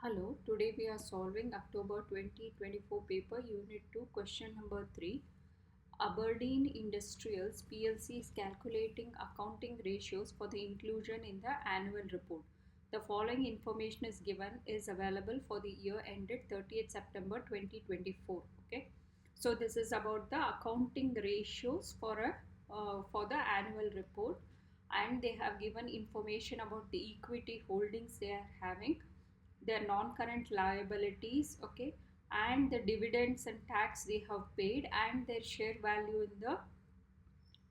Hello, today we are solving October 2024 paper Unit 2 question number 3. Aberdeen Industrials PLC is calculating accounting ratios for the inclusion in the annual report. The following information is available for the year ended 30th September 2024. Okay, so this is about the accounting ratios for the annual report, and they have given information about the equity holdings they are having, their non-current liabilities, okay, and the dividends and tax they have paid, and their share value in the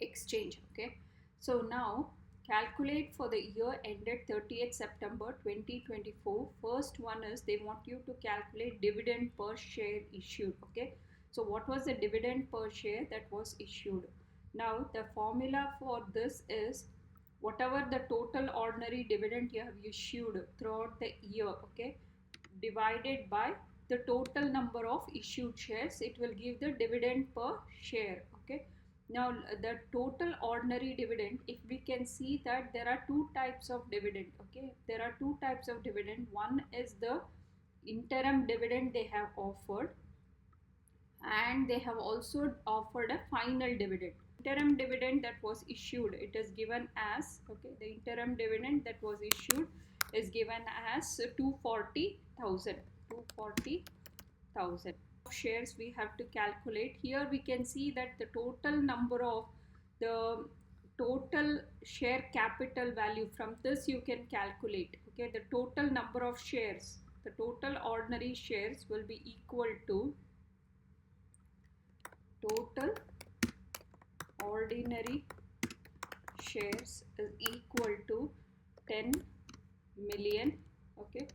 exchange. Okay, so now calculate for the year ended 30th September 2024. First one is they want you to calculate dividend per share issued. Okay, so what was the dividend per share that was issued? Now the formula for this is whatever the total ordinary dividend you have issued throughout the year, okay, divided by the total number of issued shares, it will give the dividend per share. Okay, now the total ordinary dividend, if we can see that there are two types of dividend. Okay, there are two types of dividend. One is the interim dividend they have offered, and they have also offered a final dividend. Interim dividend that was issued, it is given as, okay, the interim dividend that was issued is given as 240,000 shares we have to calculate. Here we can see that the total share capital value, from this you can calculate. Okay, the total number of shares, the total ordinary shares will be equal to total ordinary shares is equal to 10 million. Okay,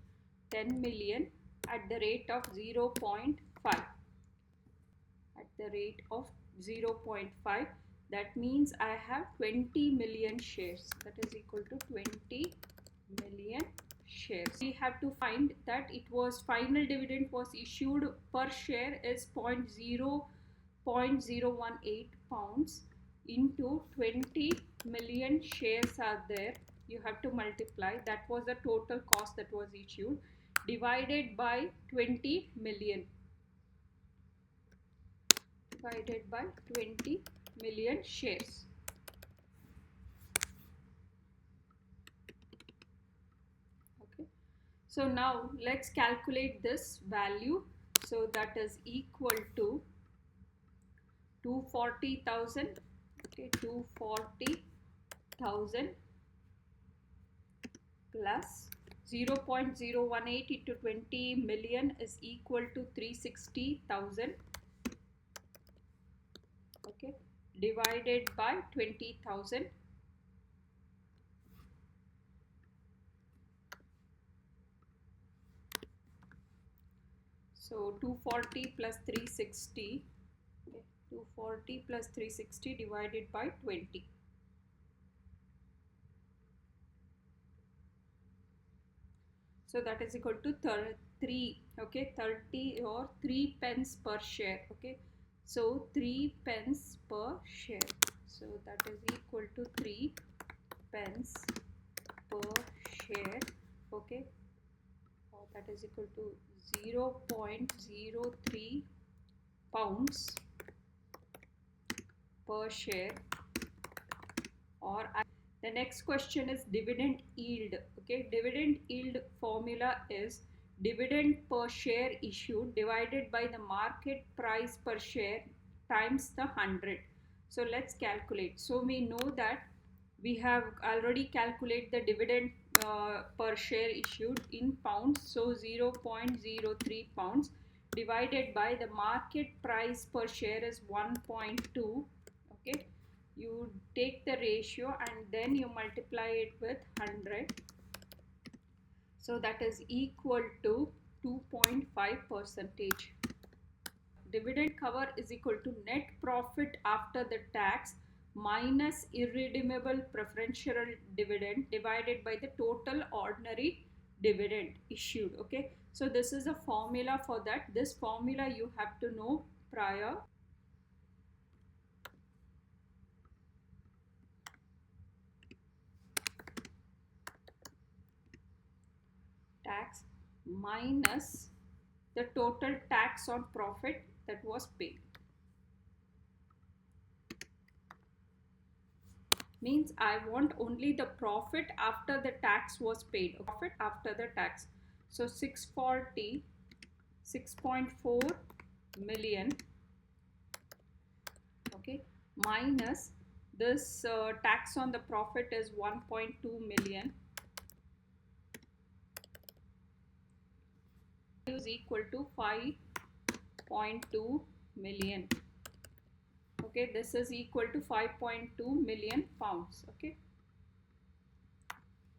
10 million at the rate of 0.5, at the rate of 0.5. That means I have 20 million shares, that is equal to 20 million shares. We have to find that it was final dividend was issued per share is 0.018 pounds into 20 million shares are there. You have to multiply, that was the total cost that was issued, divided by 20 million, divided by 20 million shares. Okay, so now let's calculate this value. So that is equal to 240,000. Okay, 240,000 plus 0.018 into 20 million is equal to 360,000. Okay, divided by 20,000. So 240 plus 360. Okay, 240 plus 360 divided by 20. So that is equal to 3. Okay, 30 or 3 pence per share. Okay, so 3 pence per share. So that is equal to 3 pence per share. Okay, that is equal to 0.03 pounds per share. Or the next question is dividend yield. Okay, dividend yield formula is dividend per share issued divided by the market price per share times the 100. So let's calculate. So we know that we have already calculated the dividend per share issued in pounds. So 0.03 pounds divided by the market price per share is 1.2. Okay, you take the ratio and then you multiply it with 100. So that is equal to 2.5%. Dividend cover is equal to net profit after the tax minus irredeemable preferential dividend divided by the total ordinary dividend issued. Okay, so this is a formula for that. This formula you have to know prior. Tax minus the total tax on profit that was paid. Means I want only the profit after the tax was paid. Profit after the tax. So 640, 6.4 million, okay, minus this tax on the profit is 1.2 million is equal to 5.2 million. Okay, this is equal to 5.2 million pounds. Okay,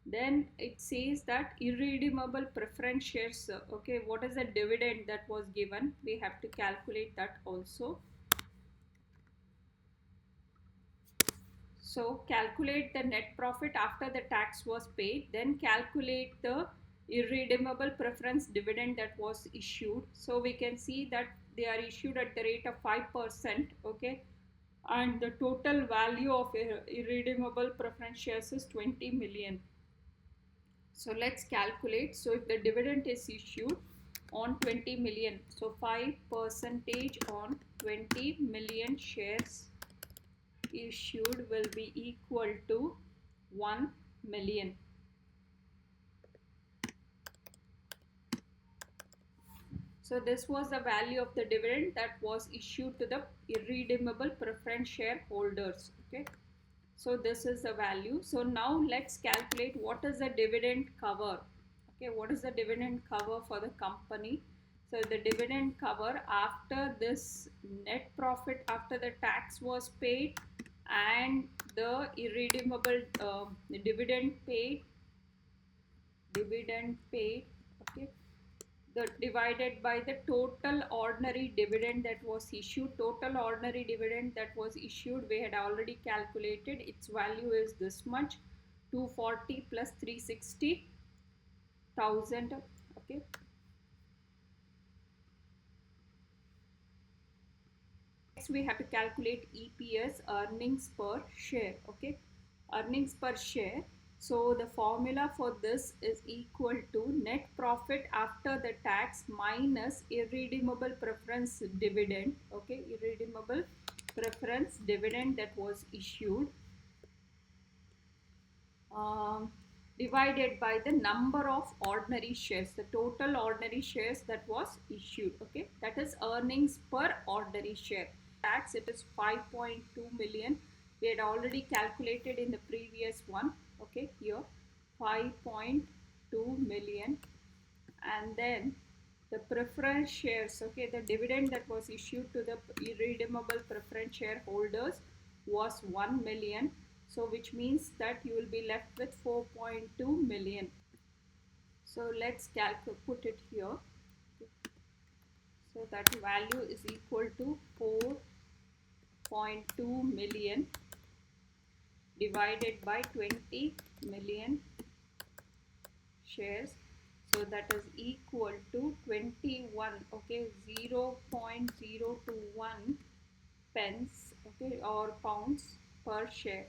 then it says that irredeemable preference shares. Okay, what is the dividend that was given? We have to calculate that also. So calculate the net profit after the tax was paid, then calculate the irredeemable preference dividend that was issued. So we can see that they are issued at the rate of 5%. Okay, and the total value of irredeemable preference shares is 20 million. So let's calculate. So if the dividend is issued on 20 million, so 5% on 20 million shares issued will be equal to 1 million. So this was the value of the dividend that was issued to the irredeemable preference shareholders. Okay, so this is the value. So now let's calculate what is the dividend cover. Okay, what is the dividend cover for the company? So the dividend cover after this net profit after the tax was paid and the irredeemable dividend paid, okay, the divided by the total ordinary dividend that was issued. Total ordinary dividend that was issued, we had already calculated, its value is this much, 240 plus 360,000. Okay, next we have to calculate EPS, earnings per share. Okay, earnings per share. So the formula for this is equal to net profit after the tax minus irredeemable preference dividend. Okay, irredeemable preference dividend that was issued, divided by the number of ordinary shares, the total ordinary shares that was issued. Okay, that is earnings per ordinary share. Tax, it is 5.2 million. We had already calculated in the previous one. Okay, here 5.2 million, and then the preference shares. Okay, the dividend that was issued to the irredeemable preference shareholders was 1 million. So which means that you will be left with 4.2 million. So let's put it here. So that value is equal to 4.2 million divided by 20 million shares. So that is equal to 21. Okay, 0.021 pence. Okay, or pounds per share.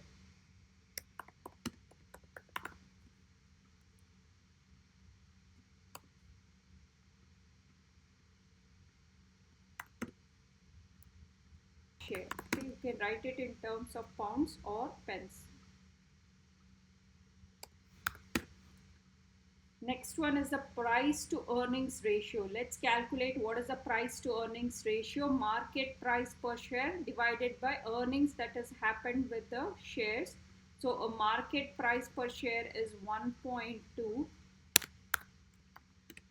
Okay, you can write it in terms of pounds or pence. Next one is the price to earnings ratio. Let's calculate what is the price to earnings ratio. Market price per share divided by earnings that has happened with the shares. So a market price per share is 1.2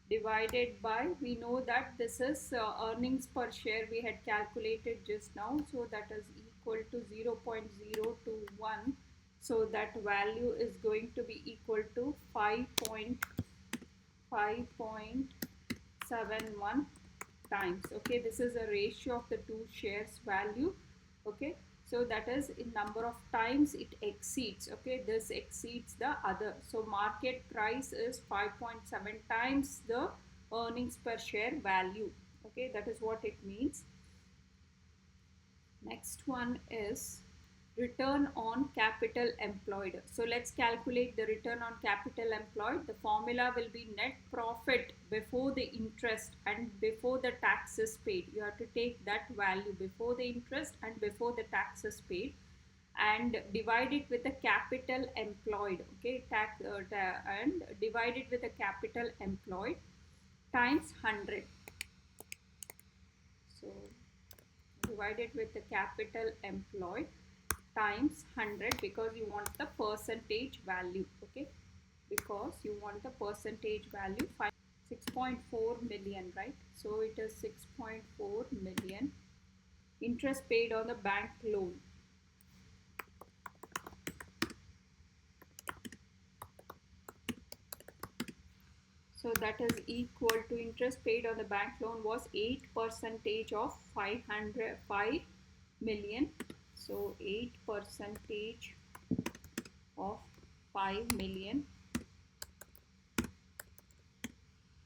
divided by, we know that this is earnings per share we had calculated just now. So that is equal to 0.021. So that value is going to be equal to 5.71 times. Okay, this is a ratio of the two shares value. Okay, so that is in number of times it exceeds. Okay, this exceeds the other. So market price is 5.7 times the earnings per share value. Okay, that is what it means. Next one is return on capital employed. So let's calculate the return on capital employed. The formula will be net profit before the interest and before the taxes paid. You have to take that value before the interest and before the taxes paid and divide it with the capital employed. Okay, and divide it with the capital employed times 100. So divided with the capital employed times 100 because you want the percentage value. Okay, because you want the percentage value. 6.4 million, right? So it is 6.4 million interest paid on the bank loan. So that is equal to interest paid on the bank loan was 8% of 5 million. So 8% of 5 million,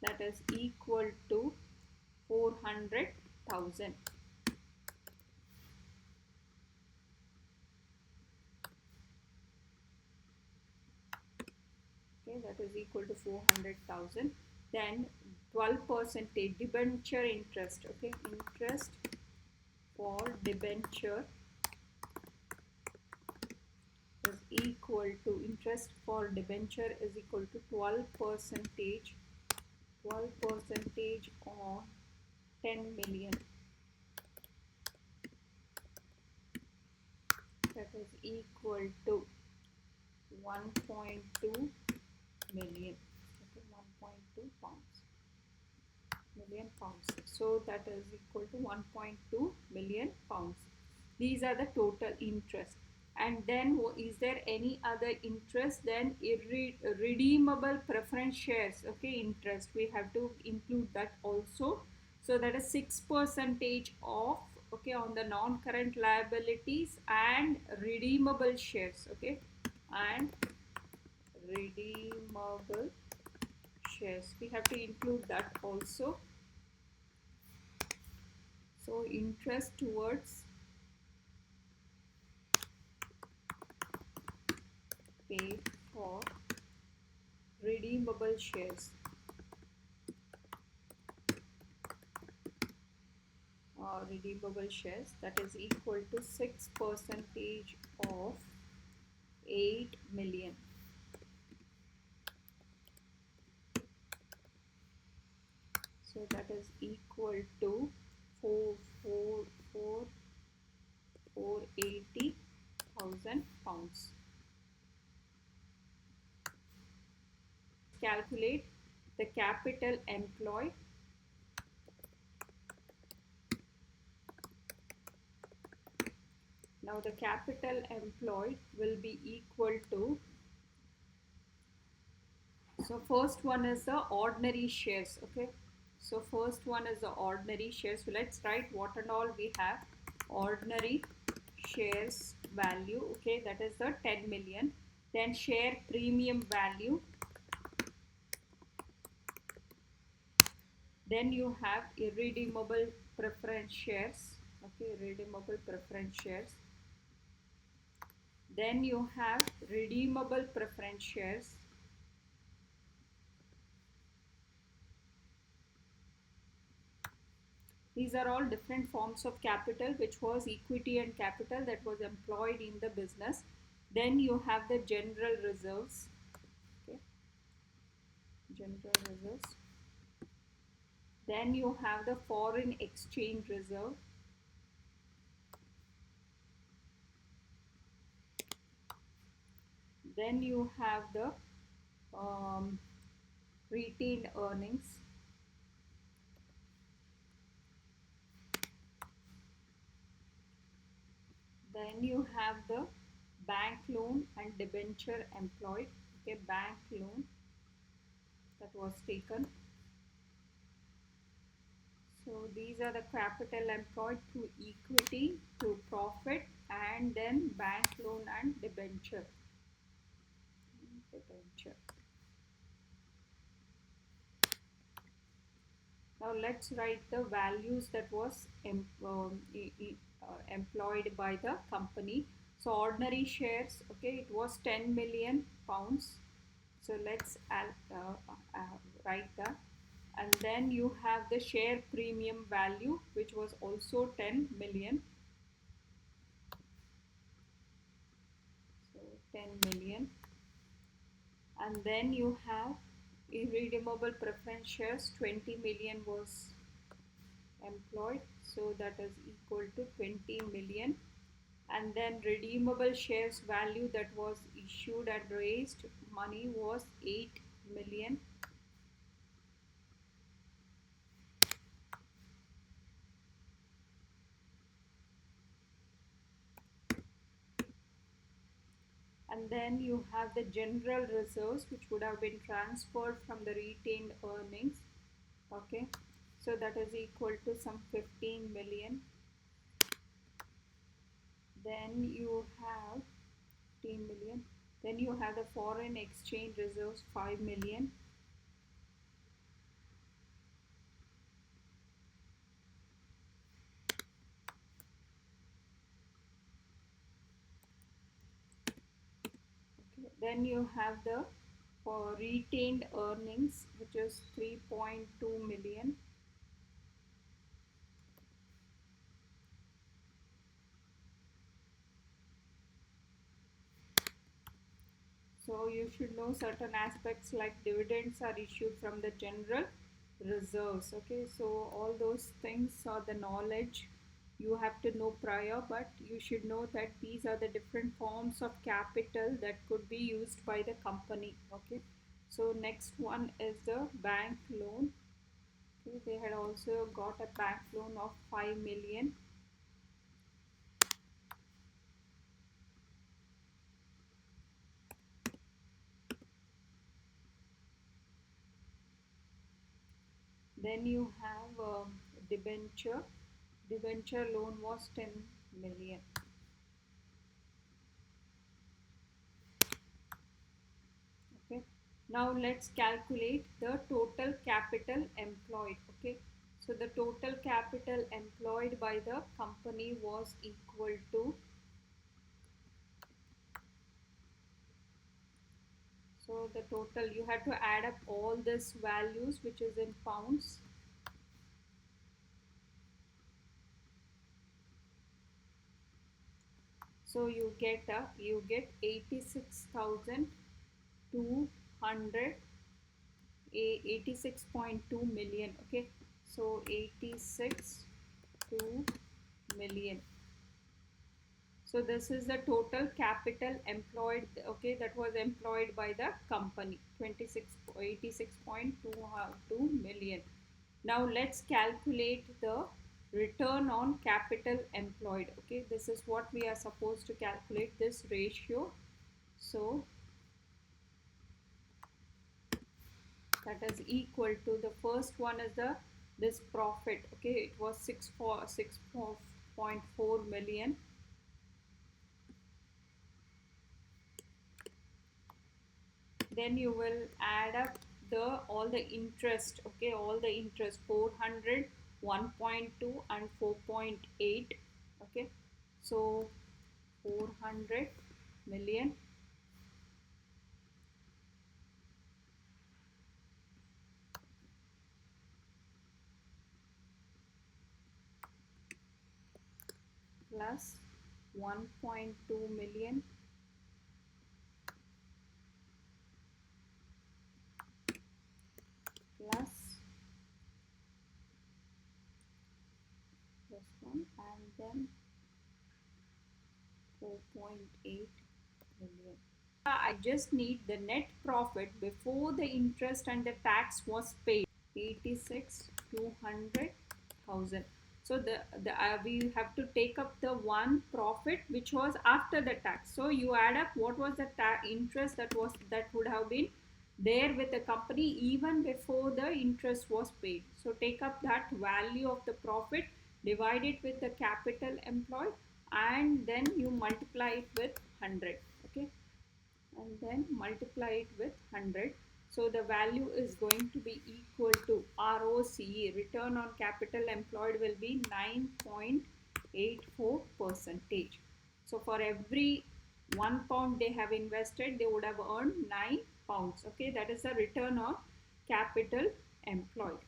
that is equal to 400,000. Okay, that is equal to 400,000. Then 12% debenture interest. Okay, interest for debenture is equal to interest for debenture is equal to 12% on 10 million. That is equal to 1.2 million. Okay, 1.2 million pounds. So that is equal to 1.2 million pounds. These are the total interest. And then is there any other interest? Then redeemable preference shares. Okay, interest, we have to include that also. So that is 6% of, okay, on the non-current liabilities and redeemable shares. Okay, and redeemable shares, we have to include that also. So interest towards paid for redeemable shares, that is equal to 6% of 8 million. So that is equal to 480,000 pounds. Calculate the capital employed. Now the capital employed will be equal to, so first one is the ordinary shares. Okay, so first one is the ordinary shares. So let's write what and all we have. Ordinary shares value, okay, that is the 10 million. Then share premium value. Then you have irredeemable preference shares. Okay, redeemable preference shares. Then you have redeemable preference shares. These are all different forms of capital, which was equity and capital that was employed in the business. Then you have the general reserves. Okay, general reserves. Then you have the foreign exchange reserve. Then you have the retained earnings. Then you have the bank loan and debenture employed. Okay, bank loan that was taken. So these are the capital employed through equity, through profit, and then bank loan and debenture. Now let's write the values that was employed by the company. So ordinary shares, okay, it was 10 million pounds. So let's write that. And then you have the share premium value, which was also 10 million. So 10 million. And then you have irredeemable preference shares, 20 million was employed, so that is equal to 20 million. And then redeemable shares value that was issued and raised money was 8 million. And then you have the general reserves, which would have been transferred from the retained earnings, okay, so that is equal to some 15 million. Then you have 15 million. Then you have the foreign exchange reserves, 5 million. Okay. Then you have the for retained earnings, which is 3.2 million. So you should know certain aspects like dividends are issued from the general reserves. Okay, so all those things are the knowledge you have to know prior, but you should know that these are the different forms of capital that could be used by the company. Okay, so next one is the bank loan. Okay, they had also got a bank loan of 5 million. Then you have debenture. Debenture loan was 10 million. Okay. Now let's calculate the total capital employed. Okay. So the total capital employed by the company was equal to, so the total, you had to add up all these values which is in pounds. So you get 86,200, 86.2 million. Okay, so 86.2 million. So this is the total capital employed, okay, that was employed by the company, 86.2 million. Now let's calculate the return on capital employed. Okay, this is what we are supposed to calculate, this ratio. So that is equal to, the first one is the this profit. Okay, it was 6.4 million. Then you will add up the all the interest. Okay, all the interest, 400, 1.2 and 4.8. Okay, so 400 million plus 1.2 million plus this one, and then 4.8 million. I just need the net profit before the interest and the tax was paid, 86,200,000. So we have to take up the one profit which was after the tax. So you add up what was the interest that would have been there with the company even before the interest was paid. So take up that value of the profit, divide it with the capital employed, and then you multiply it with 100. Okay, and then multiply it with 100. So the value is going to be equal to ROCE, return on capital employed, will be 9.84%. So for every £1 they have invested, they would have earned £9. Okay, that is the return on capital employed.